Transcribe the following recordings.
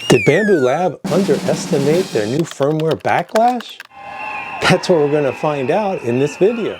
Did Bambu Lab underestimate their new firmware Backlash? That's what we're going to find out in this video.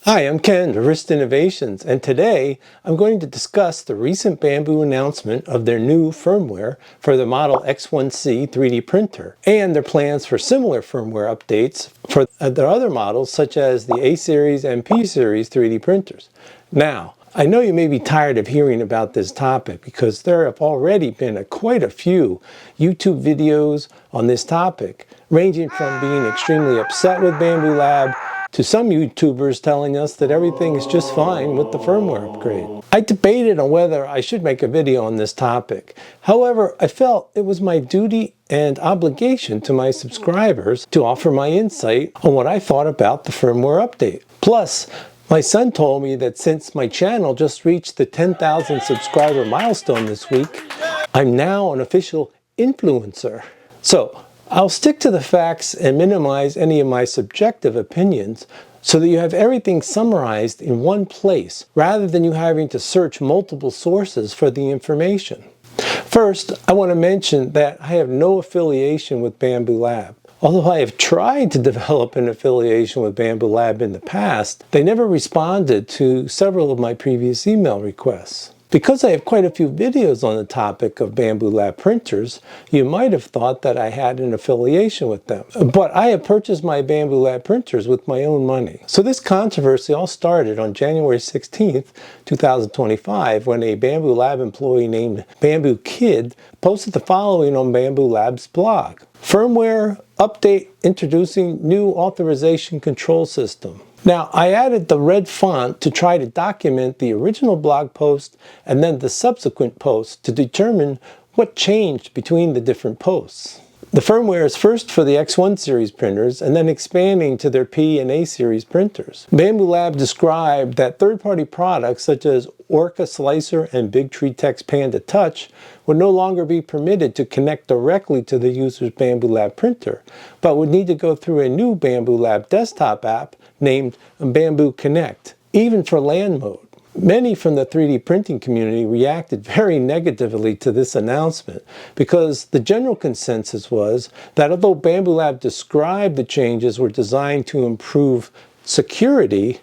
Hi, I'm Ken, Rist Innovations, and today I'm going to discuss the recent Bambu announcement of their new firmware for the Model X1C 3D printer and their plans for similar firmware updates for their other models such as the A-Series and P-Series 3D printers. Now, I know you may be tired of hearing about this topic because there have already been quite a few YouTube videos on this topic, ranging from being extremely upset with Bambu Lab to some YouTubers telling us that everything is just fine with the firmware upgrade. I debated on whether I should make a video on this topic. However, I felt it was my duty and obligation to my subscribers to offer my insight on what I thought about the firmware update. Plus, my son told me that since my channel just reached the 10,000 subscriber milestone this week, I'm now an official influencer. So, I'll stick to the facts and minimize any of my subjective opinions so that you have everything summarized in one place rather than you having to search multiple sources for the information. First, I want to mention that I have no affiliation with Bambu Lab. Although I have tried to develop an affiliation with Bambu Lab in the past, they never responded to several of my previous email requests. Because I have quite a few videos on the topic of Bambu Lab printers, you might have thought that I had an affiliation with them. But I have purchased my Bambu Lab printers with my own money. So this controversy all started on January 16th, 2025, when a Bambu Lab employee named Bambu Kid posted the following on Bambu Lab's blog. Firmware update introducing new authorization control system. Now, I added the red font to try to document the original blog post and then the subsequent post to determine what changed between the different posts. The firmware is first for the X1 series printers and then expanding to their P and A series printers. Bambu Lab described that third-party products such as Orca Slicer and Big Tree Text Panda Touch would no longer be permitted to connect directly to the user's Bambu Lab printer, but would need to go through a new Bambu Lab desktop app named Bambu Connect, even for LAN mode. Many from the 3D printing community reacted very negatively to this announcement because the general consensus was that although Bambu Lab described the changes were designed to improve security,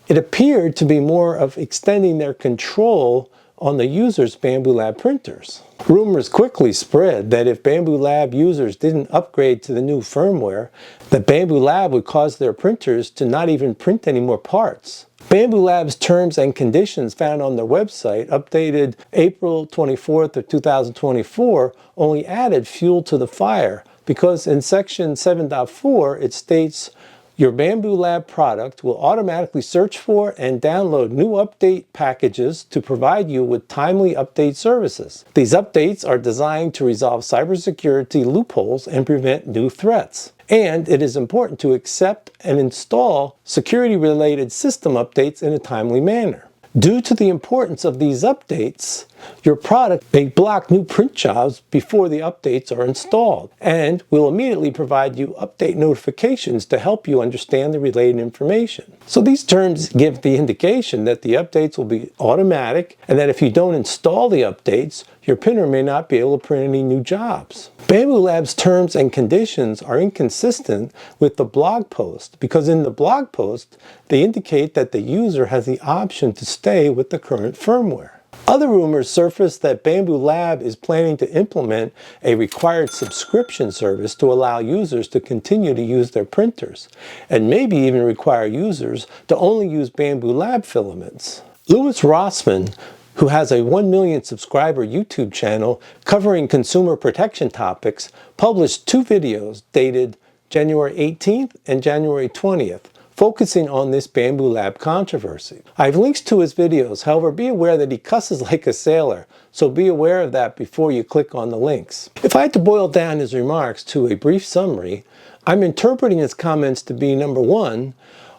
it appeared to be more of extending their control on the user's Bambu Lab printers. Rumors quickly spread that if Bambu Lab users didn't upgrade to the new firmware, that Bambu Lab would cause their printers to not even print any more parts. Bambu Lab's terms and conditions found on their website, updated April 24th of 2024, only added fuel to the fire because in section 7.4 it states, your Bambu Lab product will automatically search for and download new update packages to provide you with timely update services. These updates are designed to resolve cybersecurity loopholes and prevent new threats. And it is important to accept and install security-related system updates in a timely manner. Due to the importance of these updates, your product may block new print jobs before the updates are installed and will immediately provide you update notifications to help you understand the related information. So these terms give the indication that the updates will be automatic and that if you don't install the updates, your printer may not be able to print any new jobs. Bambu Lab's terms and conditions are inconsistent with the blog post because in the blog post, they indicate that the user has the option to stay with the current firmware. Other rumors surfaced that Bambu Lab is planning to implement a required subscription service to allow users to continue to use their printers, and maybe even require users to only use Bambu Lab filaments. Louis Rossman, who has a 1 million subscriber YouTube channel covering consumer protection topics, published two videos dated January 18th and January 20th, focusing on this Bambu Lab controversy. I have links to his videos, however be aware that he cusses like a sailor, so be aware of that before you click on the links. If I had to boil down his remarks to a brief summary, I'm interpreting his comments to be number one,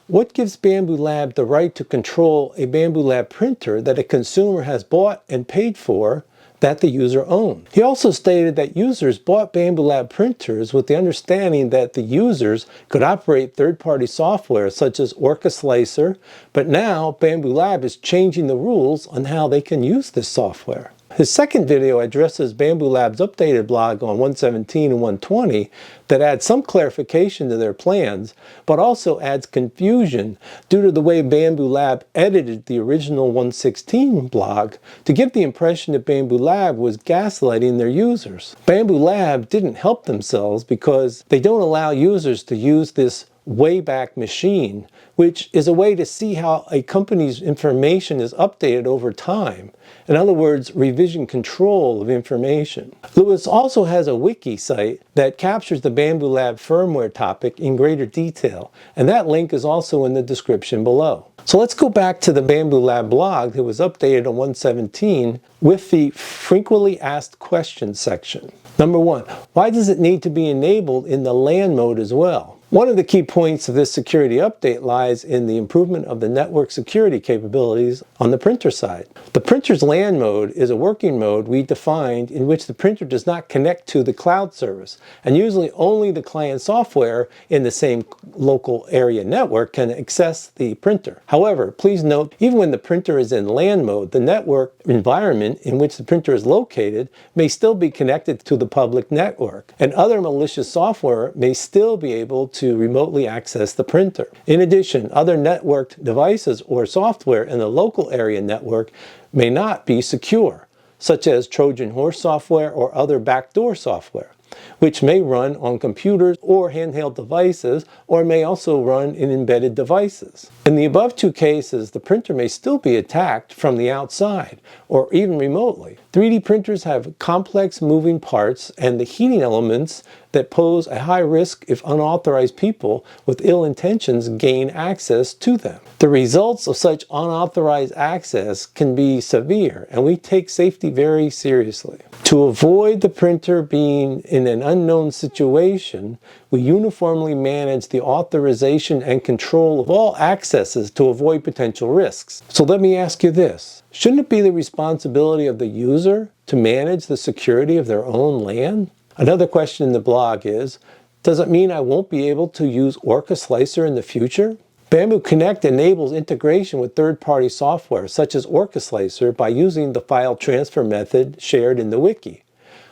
what gives Bambu Lab the right to control a Bambu Lab printer that a consumer has bought and paid for that the user owned? He also stated that users bought Bambu Lab printers with the understanding that the users could operate third-party software such as Orca Slicer, but now Bambu Lab is changing the rules on how they can use this software. His second video addresses Bambu Lab's updated blog on 117 and 120 that adds some clarification to their plans, but also adds confusion due to the way Bambu Lab edited the original 116 blog to give the impression that Bambu Lab was gaslighting their users. Bambu Lab didn't help themselves because they don't allow users to use this Wayback Machine, which is a way to see how a company's information is updated over time. In other words, revision control of information. Lewis also has a wiki site that captures the Bambu Lab firmware topic in greater detail, and that link is also in the description below. So let's go back to the Bambu Lab blog that was updated on 117 with the frequently asked questions section. Number 1, why does it need to be enabled in the LAN mode as well? One of the key points of this security update lies in the improvement of the network security capabilities on the printer side. The printer's LAN mode is a working mode we defined in which the printer does not connect to the cloud service, and usually only the client software in the same local area network can access the printer. However, please note, even when the printer is in LAN mode, the network environment in which the printer is located may still be connected to the public network, and other malicious software may still be able to remotely access the printer. In addition, other networked devices or software in the local area network may not be secure, such as Trojan horse software or other backdoor software, which may run on computers or handheld devices, or may also run in embedded devices. In the above two cases, the printer may still be attacked from the outside, or even remotely. 3D printers have complex moving parts and the heating elements that pose a high risk if unauthorized people with ill intentions gain access to them. The results of such unauthorized access can be severe, and we take safety very seriously. To avoid the printer being in an unknown situation, we uniformly manage the authorization and control of all accesses to avoid potential risks. So let me ask you this. Shouldn't it be the responsibility of the user to manage the security of their own LAN? Another question in the blog is, does it mean I won't be able to use Orca Slicer in the future? Bambu Connect enables integration with third-party software such as Orca Slicer by using the file transfer method shared in the wiki.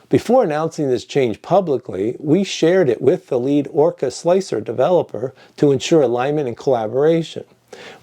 Before announcing this change publicly, we shared it with the lead Orca Slicer developer to ensure alignment and collaboration.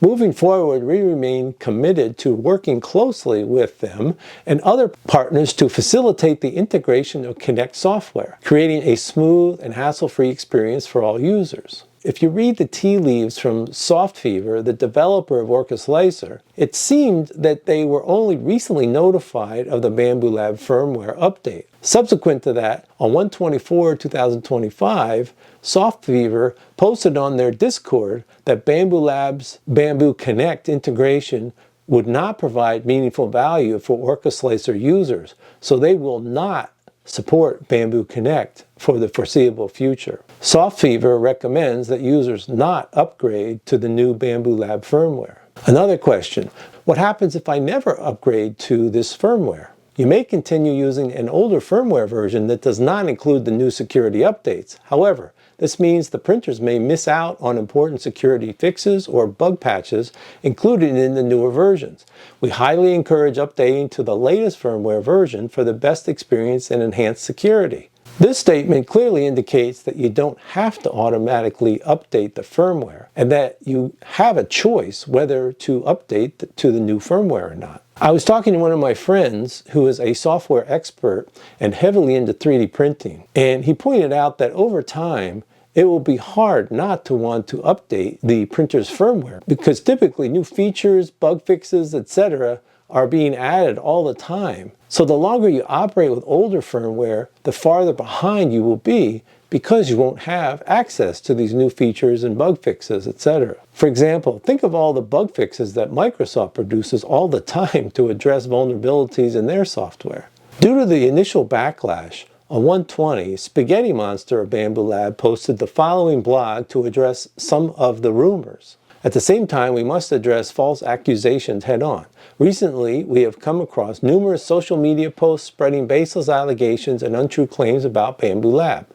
Moving forward, we remain committed to working closely with them and other partners to facilitate the integration of Connect software, creating a smooth and hassle-free experience for all users. If you read the tea leaves from SoftFever, the developer of Orca Slicer, it seemed that they were only recently notified of the Bambu Lab firmware update. Subsequent to that, on 1/24/2025, SoftFever posted on their Discord that Bambu Lab's Bambu Connect integration would not provide meaningful value for Orca Slicer users, so they will not support Bambu Connect for the foreseeable future. SoftFever recommends that users not upgrade to the new Bambu Lab firmware. Another question, what happens if I never upgrade to this firmware? You may continue using an older firmware version that does not include the new security updates. However, this means the printers may miss out on important security fixes or bug patches included in the newer versions. We highly encourage updating to the latest firmware version for the best experience and enhanced security. This statement clearly indicates that you don't have to automatically update the firmware and that you have a choice whether to update to the new firmware or not. I was talking to one of my friends who is a software expert and heavily into 3D printing, and he pointed out that over time it will be hard not to want to update the printer's firmware because typically new features, bug fixes, etc. are being added all the time. So the longer you operate with older firmware, the farther behind you will be because you won't have access to these new features and bug fixes, etc. For example, think of all the bug fixes that Microsoft produces all the time to address vulnerabilities in their software. Due to the initial backlash, on 120, Spaghetti Monster of Bambu Lab posted the following blog to address some of the rumors. At the same time, we must address false accusations head-on. Recently, we have come across numerous social media posts spreading baseless allegations and untrue claims about Bambu Lab.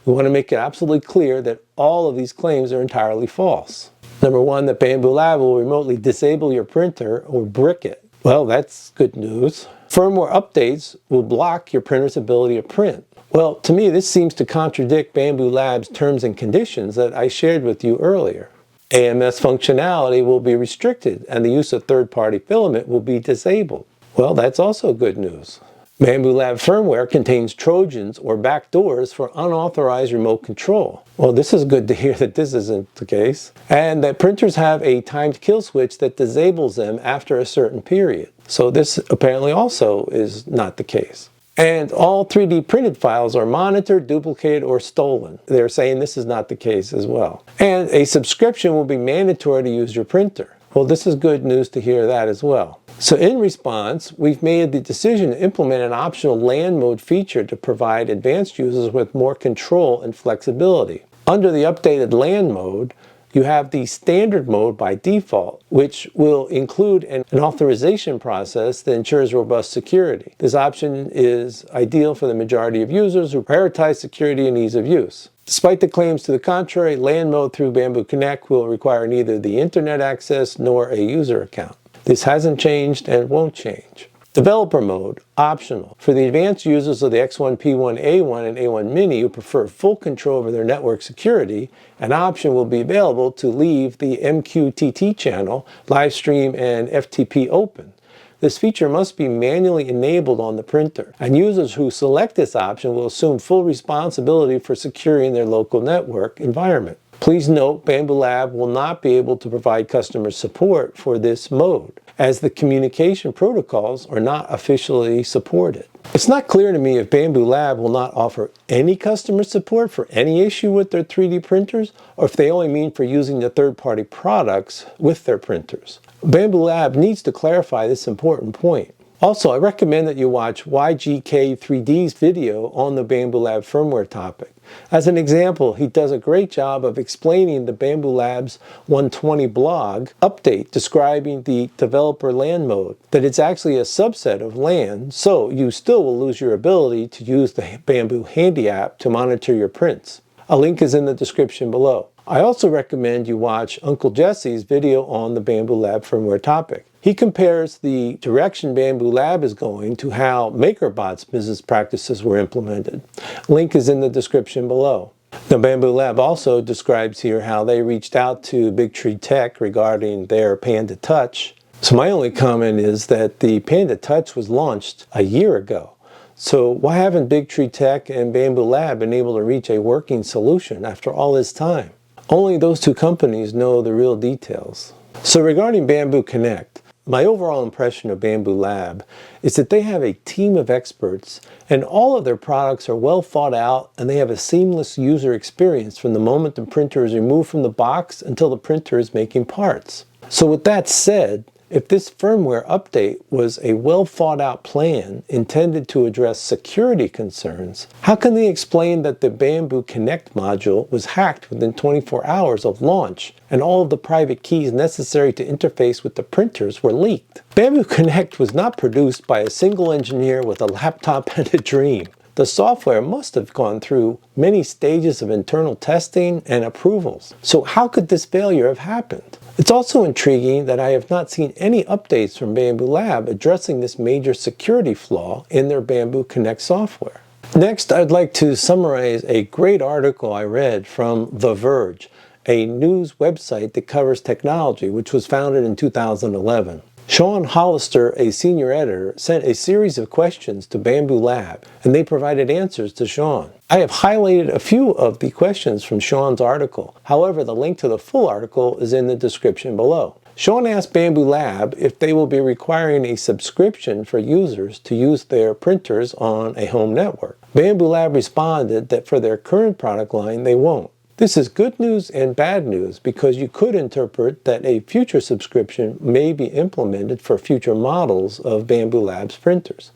We want to make it absolutely clear that all of these claims are entirely false. Number one, that Bambu Lab will remotely disable your printer or brick it. Well, that's good news. Firmware updates will block your printer's ability to print. Well, to me, this seems to contradict Bambu Lab's terms and conditions that I shared with you earlier. AMS functionality will be restricted and the use of third-party filament will be disabled. Well, that's also good news. Bambu Lab firmware contains Trojans or backdoors for unauthorized remote control. Well, this is good to hear that this isn't the case. And that printers have a timed kill switch that disables them after a certain period. So this apparently also is not the case. And all 3D printed files are monitored, duplicated, or stolen. They're saying this is not the case as well. And a subscription will be mandatory to use your printer. Well, this is good news to hear that as well. So in response, we've made the decision to implement an optional LAN mode feature to provide advanced users with more control and flexibility. Under the updated LAN mode, you have the standard mode by default, which will include an authorization process that ensures robust security. This option is ideal for the majority of users who prioritize security and ease of use. Despite the claims to the contrary, LAN mode through Bambu Connect will require neither the internet access nor a user account. This hasn't changed and won't change. Developer mode, optional. For the advanced users of the X1, P1, A1, and A1 Mini who prefer full control over their network security, an option will be available to leave the MQTT channel, live stream, and FTP open. This feature must be manually enabled on the printer, and users who select this option will assume full responsibility for securing their local network environment. Please note, Bambu Lab will not be able to provide customer support for this mode, as the communication protocols are not officially supported. It's not clear to me if Bambu Lab will not offer any customer support for any issue with their 3D printers, or if they only mean for using the third-party products with their printers. Bambu Lab needs to clarify this important point. Also, I recommend that you watch YGK3D's video on the Bambu Lab firmware topic. As an example, he does a great job of explaining the Bambu Lab's 120 blog update describing the developer LAN mode, that it's actually a subset of LAN, so you still will lose your ability to use the Bambu Handy app to monitor your prints. A link is in the description below. I also recommend you watch Uncle Jesse's video on the Bambu Lab firmware topic. He compares the direction Bambu Lab is going to how MakerBot's business practices were implemented. Link is in the description below. Now, Bambu Lab also describes here how they reached out to Big Tree Tech regarding their Panda Touch. So my only comment is that the Panda Touch was launched a year ago. So why haven't Big Tree Tech and Bambu Lab been able to reach a working solution after all this time? Only those two companies know the real details. So regarding Bambu Connect, my overall impression of Bambu Lab is that they have a team of experts and all of their products are well thought out and they have a seamless user experience from the moment the printer is removed from the box until the printer is making parts. So with that said, if this firmware update was a well thought out plan intended to address security concerns, how can they explain that the Bambu Connect module was hacked within 24 hours of launch and all of the private keys necessary to interface with the printers were leaked? Bambu Connect was not produced by a single engineer with a laptop and a dream. The software must have gone through many stages of internal testing and approvals. So how could this failure have happened? It's also intriguing that I have not seen any updates from Bambu Lab addressing this major security flaw in their Bambu Connect software. Next, I'd like to summarize a great article I read from The Verge, a news website that covers technology, which was founded in 2011. Sean Hollister, a senior editor, sent a series of questions to Bambu Lab, and they provided answers to Sean. I have highlighted a few of the questions from Sean's article. However, the link to the full article is in the description below. Sean asked Bambu Lab if they will be requiring a subscription for users to use their printers on a home network. Bambu Lab responded that for their current product line, they won't. This is good news and bad news because you could interpret that a future subscription may be implemented for future models of Bambu Lab's printers.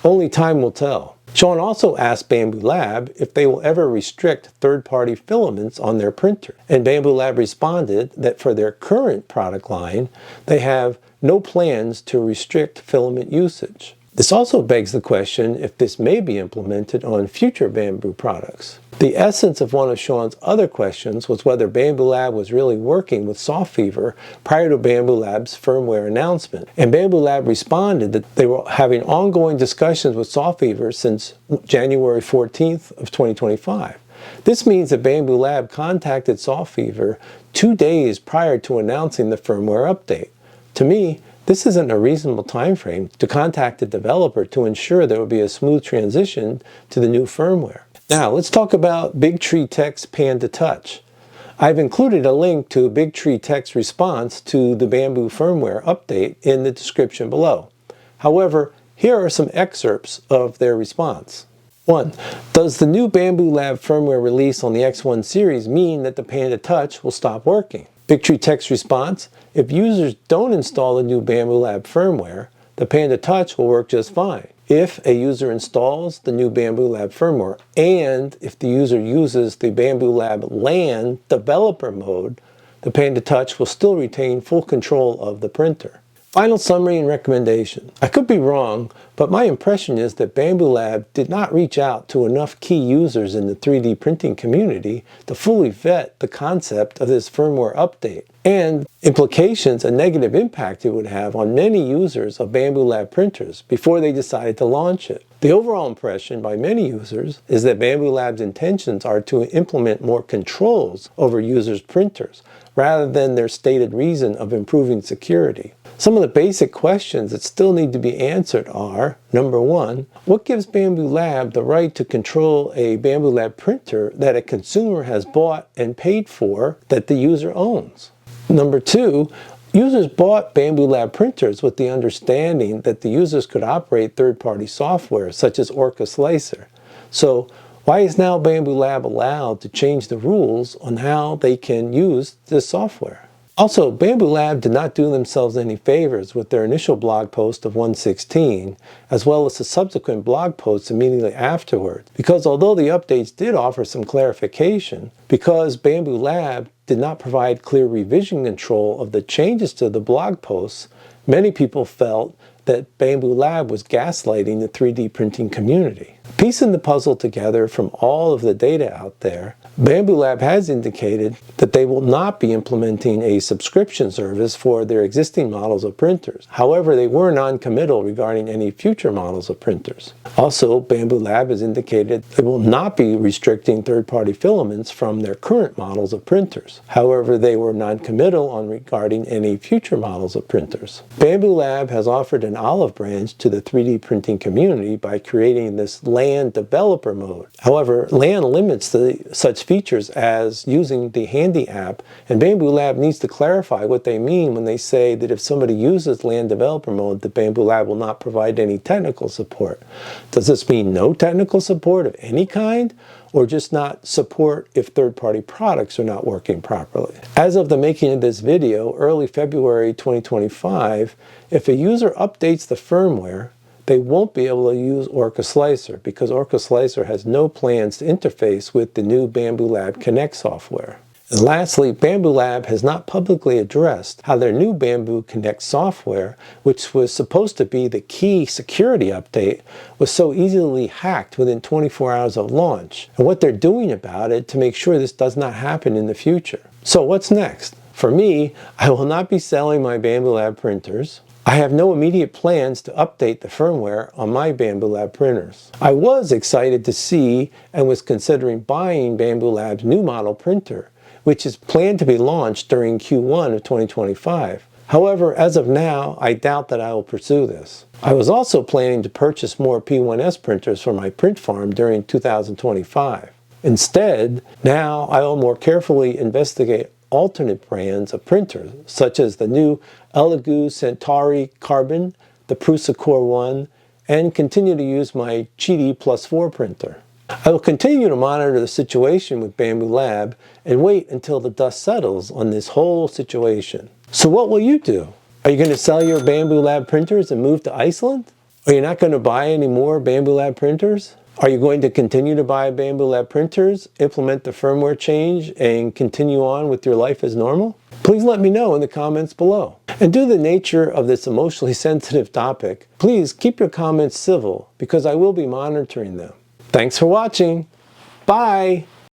Only time will tell. Sean also asked Bambu Lab if they will ever restrict third-party filaments on their printer. And Bambu Lab responded that for their current product line, they have no plans to restrict filament usage. This also begs the question if this may be implemented on future Bambu products. The essence of one of Sean's other questions was whether Bambu Lab was really working with soft fever prior to Bambu Lab's firmware announcement. And Bambu Lab responded that they were having ongoing discussions with soft fever since January 14th of 2025. This means that Bambu Lab contacted soft fever 2 days prior to announcing the firmware update. To me, this isn't a reasonable time frame to contact a developer to ensure there will be a smooth transition to the new firmware. Now, let's talk about Big Tree Tech's Panda Touch. I've included a link to Big Tree Tech's response to the Bambu firmware update in the description below. However, here are some excerpts of their response. 1. Does the new Bambu Lab firmware release on the X1 series mean that the Panda Touch will stop working? Big Tree Tech's response: if users don't install the new Bambu Lab firmware, the Panda Touch will work just fine. If a user installs the new Bambu Lab firmware and if the user uses the Bambu Lab LAN developer mode, the Panda Touch will still retain full control of the printer. Final summary and recommendation. I could be wrong, but my impression is that Bambu Lab did not reach out to enough key users in the 3D printing community to fully vet the concept of this firmware update and implications and negative impact it would have on many users of Bambu Lab printers before they decided to launch it. The overall impression by many users is that Bambu Lab's intentions are to implement more controls over users' printers rather than their stated reason of improving security. Some of the basic questions that still need to be answered are, number 1, what gives Bambu Lab the right to control a Bambu Lab printer that a consumer has bought and paid for that the user owns? Number 2, users bought Bambu Lab printers with the understanding that the users could operate third-party software such as Orca Slicer. So why is now Bambu Lab allowed to change the rules on how they can use this software? Also, Bambu Lab did not do themselves any favors with their initial blog post of 1.16, as well as the subsequent blog posts immediately afterwards, because although the updates did offer some clarification, because Bambu Lab did not provide clear revision control of the changes to the blog posts, many people felt that Bambu Lab was gaslighting the 3D printing community. Piecing the puzzle together from all of the data out there, Bambu Lab has indicated that they will not be implementing a subscription service for their existing models of printers. However, they were non-committal regarding any future models of printers. Also, Bambu Lab has indicated they will not be restricting third-party filaments from their current models of printers. However, they were non-committal on regarding any future models of printers. Bambu Lab has offered an olive branch to the 3D printing community by creating this LAN developer mode. However, LAN limits such features as using the Handy app, and Bambu Lab needs to clarify what they mean when they say that if somebody uses LAN developer mode, that Bambu Lab will not provide any technical support. Does this mean no technical support of any kind, or just not support if third-party products are not working properly? As of the making of this video, early February 2025, if a user updates the firmware, they won't be able to use Orca Slicer because Orca Slicer has no plans to interface with the new Bambu Lab Connect software. And lastly, Bambu Lab has not publicly addressed how their new Bambu Connect software, which was supposed to be the key security update, was so easily hacked within 24 hours of launch, and what they're doing about it to make sure this does not happen in the future. So what's next? For me, I will not be selling my Bambu Lab printers. I have no immediate plans to update the firmware on my Bambu Lab printers. I was excited to see and was considering buying Bambu Lab's new model printer, which is planned to be launched during Q1 of 2025. However, as of now, I doubt that I will pursue this. I was also planning to purchase more P1S printers for my print farm during 2025. Instead, now I will more carefully investigate alternate brands of printers, such as the new Elegoo Centauri Carbon, the Prusa Core 1, and continue to use my GD Plus 4 printer. I will continue to monitor the situation with Bambu Lab and wait until the dust settles on this whole situation. So what will you do? Are you going to sell your Bambu Lab printers and move to Iceland? Are you not going to buy any more Bambu Lab printers? Are you going to continue to buy Bambu Lab printers, implement the firmware change, and continue on with your life as normal? Please let me know in the comments below. And due to the nature of this emotionally sensitive topic, please keep your comments civil because I will be monitoring them. Thanks for watching. Bye!